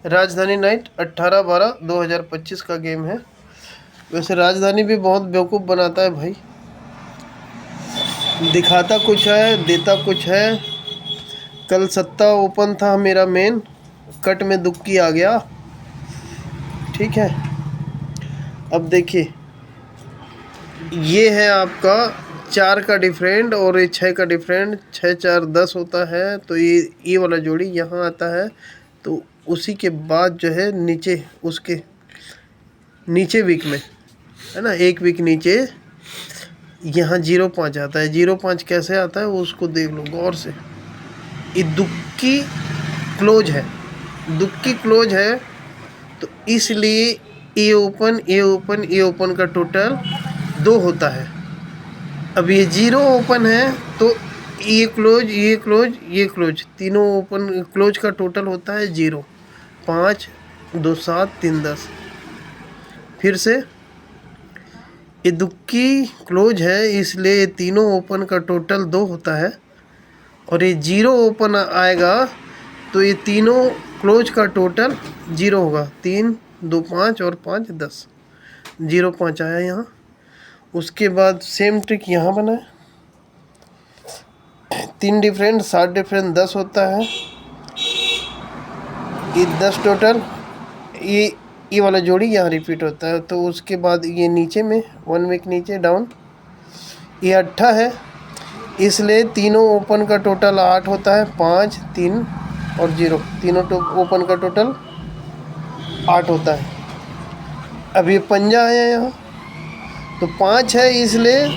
राजधानी नाइट 18/12/2025 का गेम है। वैसे राजधानी भी बहुत बेवकूफ़ बनाता है भाई, दिखाता कुछ है देता कुछ है। कल सत्ता ओपन था मेरा मेन, कट में दुक्की आ गया। ठीक है, अब देखिए ये है आपका 4 का डिफरेंट और ये 6 का डिफरेंट। 6 4 10 होता है, तो ये वाला जोड़ी यहाँ आता है। तो उसी के बाद जो है नीचे, उसके नीचे वीक में है ना, एक वीक नीचे यहाँ 0.5 आता है। 0.5 कैसे आता है उसको देख लो गौर से। ये दुक्की क्लोज है, दुक्की क्लोज है, तो इसलिए ए ओपन ए ओपन ए ओपन का टोटल 2 होता है। अब ये 0 ओपन है तो ये क्लोज ये क्लोज ये क्लोज, तीनों ओपन क्लोज का टोटल होता है 0। 5 2 7 3 10। फिर से ये दुक्की क्लोज है, इसलिए ये तीनों ओपन का टोटल 2 होता है। और ये 0 ओपन आएगा तो ये तीनों क्लोज का टोटल 0 होगा। 3 2 5 और 5 10, 0.5 आया यहाँ। उसके बाद सेम ट्रिक यहाँ बना है। 3 डिफरेंट 7 डिफरेंट 10 होता है। ये 10 टोटल, ये वाला जोड़ी यहाँ रिपीट होता है। तो उसके बाद ये नीचे में 1 वीक नीचे डाउन, ये 8 है, इसलिए तीनों ओपन का टोटल 8 होता है। 5 3 और 0, तीनों ओपन का टोटल 8 होता है। अब ये पंजा आया यहाँ, तो 5 है, इसलिए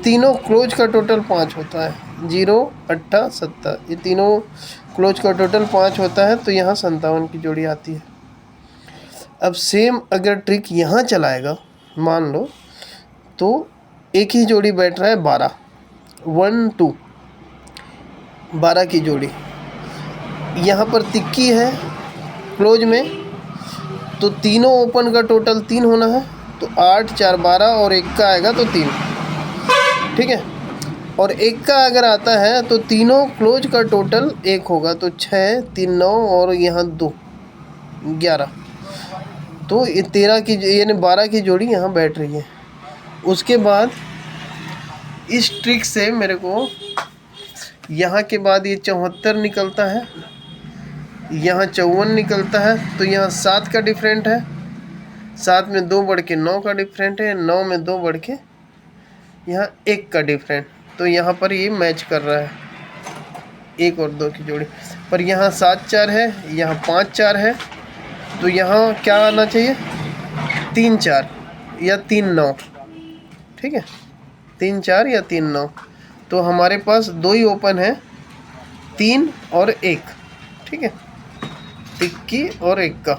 तीनों क्लोज का टोटल 5 होता है। 0 8 7, ये तीनों क्लोज का टोटल 5 होता है। तो यहाँ 57 की जोड़ी आती है। अब सेम अगर ट्रिक यहाँ चलाएगा मान लो, तो एक ही जोड़ी बैठ रहा है 12 1 2, 12 की जोड़ी। यहाँ पर तिक्की है क्लोज में, तो तीनों ओपन का टोटल 3 होना है। तो 8 4 12 और 1 का आएगा तो 3। ठीक है, और 1 का अगर आता है तो तीनों क्लोज का टोटल 1 होगा। तो 6 3 9 और यहाँ 2 11, तो ये 13 की यानी 12 की जोड़ी यहाँ बैठ रही है। उसके बाद इस ट्रिक से मेरे को यहाँ के बाद ये 74 निकलता है, यहाँ 54 निकलता है। तो यहाँ 7 का डिफरेंट है, 7 में 2 बढ़ के 9 का डिफरेंट है, 9 में 2 बढ़ के यहाँ 1 का डिफरेंट। तो यहाँ पर ये मैच कर रहा है 1 और 2 की जोड़ी। पर यहाँ 7 4 है, यहाँ 5 4 है, तो यहाँ क्या आना चाहिए 3 4 या 3 9। ठीक है, 3 4 या 3 9। तो हमारे पास 2 ही ओपन है, 3 और 1। ठीक है, तिक्की और 1 का।